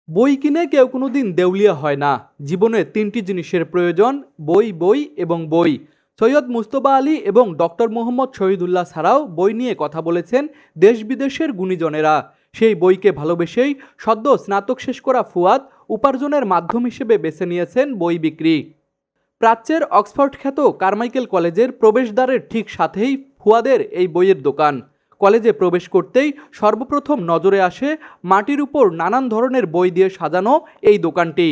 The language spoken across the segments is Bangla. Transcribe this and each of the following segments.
বই কিনে কেউ কোনোদিন দেউলিয়া হয় না। জীবনে তিনটি জিনিসের প্রয়োজন: বই, বই এবং বই। সৈয়দ মুজতবা আলী এবং ডক্টর মোহাম্মদ শহীদুল্লাহ ছাড়াও বই নিয়ে কথা বলেছেন দেশ বিদেশের গুণীজনেরা। সেই বইকে ভালোবেসেই সদ্য স্নাতক শেষ করা ফুয়াদ উপার্জনের মাধ্যম হিসেবে বেছে নিয়েছেন বই বিক্রি। প্রাচ্যের অক্সফোর্ড খ্যাত কারমাইকেল কলেজের প্রবেশদ্বারের ঠিক সাথেই ফুয়াদের এই বইয়ের দোকান। কলেজে প্রবেশ করতেই সর্বপ্রথম নজরে আসে মাটির উপর নানান ধরনের বই দিয়ে সাজানো এই দোকানটি।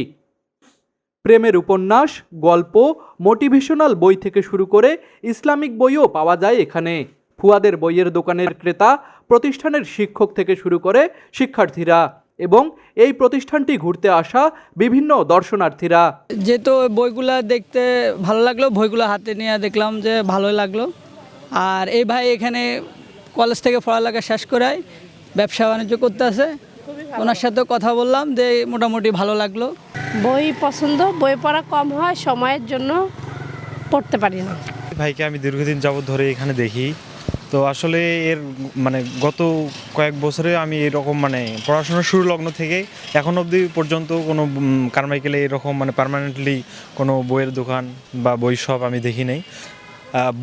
প্রেমের উপন্যাস, গল্প, মোটিভেশনাল বই থেকে শুরু করে ইসলামিক বইও পাওয়া যায় এখানে। ফুয়াদের বইয়ের দোকানের ক্রেতা প্রতিষ্ঠানের শিক্ষক থেকে শুরু করে শিক্ষার্থীরা এবং এই প্রতিষ্ঠানটি ঘুরতে আসা বিভিন্ন দর্শনার্থীরা। যেহেতু বইগুলা দেখতে ভালো লাগলো, বইগুলো হাতে নিয়ে দেখলাম যে ভালোই লাগলো। আর এই ভাই এখানে কলেজ থেকে পড়ালেখা শেষ করায় ব্যবসা বাণিজ্য করতে আছে, ওনার সাথে কথা বললাম যে মোটামুটি ভালো লাগলো। বই পছন্দ, বই পড়া কম হয়, সময়ের জন্য পড়তে পারি না। ভাইকে আমি দীর্ঘদিন যাবত ধরে এখানে দেখি, তো আসলে এর গত কয়েক বছরে আমি এরকম পড়াশোনা শুরু লগ্ন থেকে এখন অবধি পর্যন্ত কোনো কারমাইকেলে এরকম পার্মানেন্টলি কোনো বইয়ের দোকান বা বই শপ আমি দেখি নাই।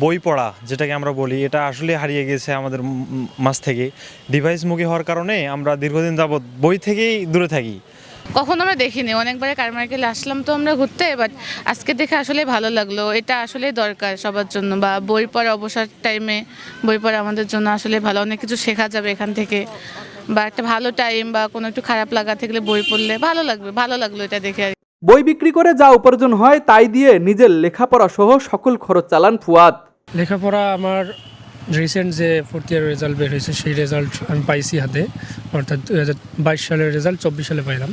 বই পড়া যেটাকে আমরা বলি, এটা আসলে হারিয়ে গেছে আমাদের মাঝ থেকে। ডিভাইসমুখী হওয়ার কারণে আমরা দীর্ঘদিন যাবত বই থেকেই দূরে থাকি। কখনো আমরা দেখিনি, অনেকবারে কারমাইকেলে আসলাম তো আমরা ঘুরতে, বাট আজকে দেখে আসলে ভালো লাগলো। এটা আসলে দরকার সবার জন্য, বা বই পড়া অবসর টাইমে বই পড়া আমাদের জন্য আসলে ভালো, অনেক কিছু শেখা যাবে এখান থেকে। বা একটা ভালো টাইম বা কোনো একটু খারাপ লাগা থাকলে বই পড়লে ভালো লাগবে, ভালো লাগলো এটা দেখে। বই বিক্রি করে যা উপার্জন হয় তাই দিয়ে নিজের লেখাপড়া সহ সকল খরচ চালান ফুয়াদ। লেখাপড়া আমার রিসেন্ট যে 4th ইয়ার রেজাল্ট বের হয়েছে, সেই রেজাল্ট আমি পাইছি হাতে, অর্থাৎ 2022 সালের রেজাল্ট 24 সালে পাইলাম।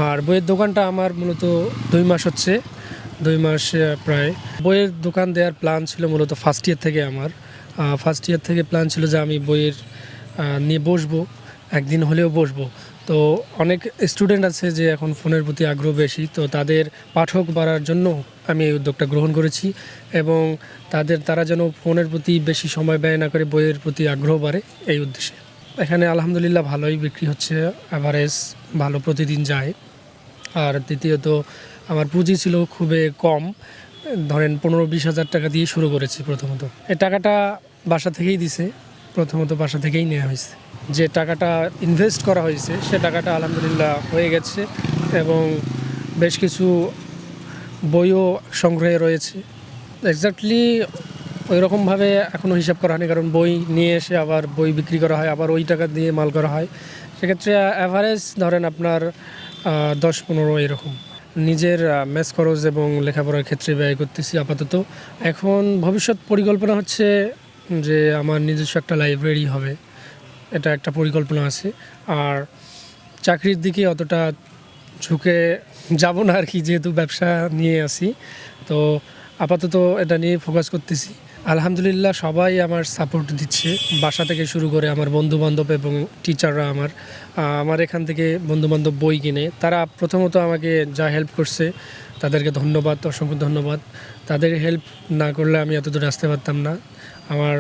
আর বইয়ের দোকানটা আমার মূলত 2 মাস হচ্ছে, 2 মাস প্রায়। বইয়ের দোকান দেওয়ার প্ল্যান ছিল মূলত ফার্স্ট ইয়ার থেকে। আমার ফার্স্ট ইয়ার থেকে প্ল্যান ছিল যে আমি বইয়ের নিয়ে বসবো, একদিন হলেও বসবো। তো অনেক স্টুডেন্ট আছে যে এখন ফোনের প্রতি আগ্রহ বেশি, তো তাদের পাঠক বাড়ার জন্য আমি এই উদ্যোগটা গ্রহণ করেছি এবং তারা যেন ফোনের প্রতি বেশি সময় ব্যয় না করে বইয়ের প্রতি আগ্রহ বাড়ে, এই উদ্দেশ্যে। এখানে আলহামদুলিল্লাহ ভালোই বিক্রি হচ্ছে, অ্যাভারেজ ভালো প্রতিদিন যায়। আর দ্বিতীয়ত আমার পুঁজি ছিল খুবই কম, ধরেন 15-20 হাজার টাকা দিয়ে শুরু করেছি প্রথমত। এই টাকাটা বাসা থেকেই দিছে, প্রথমত বাসা থেকেই নেওয়া হয়েছে। যে টাকাটা ইনভেস্ট করা হয়েছে সে টাকাটা আলহামদুলিল্লাহ হয়ে গেছে এবং বেশ কিছু বইও সংগ্রহে রয়েছে। এক্স্যাক্টলি ওই রকমভাবে এখনও হিসাব করা হয়নি, কারণ বই নিয়ে এসে আবার বই বিক্রি করা হয়, আবার ওই টাকা দিয়ে মাল করা হয়। সেক্ষেত্রে অ্যাভারেজ ধরেন আপনার 10-15 এরকম নিজের মেস খরচ এবং লেখাপড়ার ক্ষেত্রে ব্যয় করতেছি আপাতত। এখন ভবিষ্যৎ পরিকল্পনা হচ্ছে যে আমার নিজস্ব একটা লাইব্রেরি হবে, এটা একটা পরিকল্পনা আছে। আর চাকরির দিকে অতটা ঝুঁকে যাব না আর কি, যেহেতু ব্যবসা নিয়ে আসি, তো আপাতত এটা নিয়ে ফোকাস করতেছি। আলহামদুলিল্লাহ সবাই আমার সাপোর্ট দিচ্ছে, বাসা থেকে শুরু করে আমার বন্ধুবান্ধব এবং টিচাররা আমার এখান থেকে বন্ধুবান্ধব বই কিনে। তারা প্রথমত আমাকে যা হেল্প করছে তাদেরকে ধন্যবাদ, অসংখ্য ধন্যবাদ। তাদের হেল্প না করলে আমি এত দূরে আসতে পারতাম না। আমার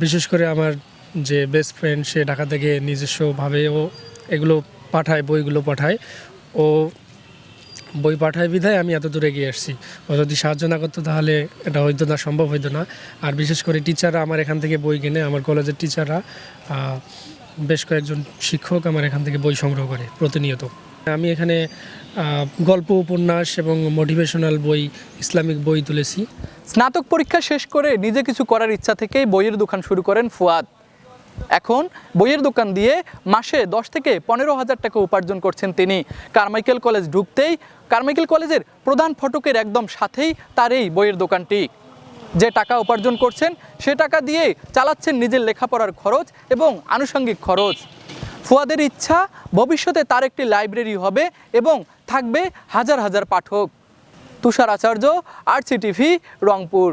বিশেষ করে আমার যে বেস্ট ফ্রেন্ড, সে ঢাকা থেকে নিজস্বভাবেও এগুলো পাঠায়, বইগুলো পাঠায়। ও বই পাঠায় বিধায় আমি এত দূরে গিয়ে আসছি। ও যদি সাহায্য না করতো তাহলে এটা হইতো না, সম্ভব হইতো না। আর বিশেষ করে টিচাররা আমার এখান থেকে বই কিনে, আমার কলেজের টিচাররা, বেশ কয়েকজন শিক্ষক আমার এখান থেকে বই সংগ্রহ করে প্রতিনিয়ত। আমি এখানে গল্প, উপন্যাস এবং মোটিভেশনাল বই, ইসলামিক বই তুলেছি। স্নাতক পরীক্ষা শেষ করে নিজে কিছু করার ইচ্ছা থেকেই বইয়ের দোকান শুরু করেন ফুয়াদ। এখন বইয়ের দোকান দিয়ে মাসে 10 থেকে 15 হাজার টাকা উপার্জন করছেন তিনি। কারমাইকেল কলেজ ঢুকতেই কারমাইকেল কলেজের প্রধান ফটকের একদম সাথেই তার এই বইয়ের দোকানটি। যে টাকা উপার্জন করছেন সে টাকা দিয়ে চালাচ্ছেন নিজের লেখাপড়ার খরচ এবং আনুষঙ্গিক খরচ। ফুয়াদের ইচ্ছা ভবিষ্যতে তার একটি লাইব্রেরি হবে এবং থাকবে হাজার হাজার পাঠক। তুষার আচার্য, RC TV, রংপুর।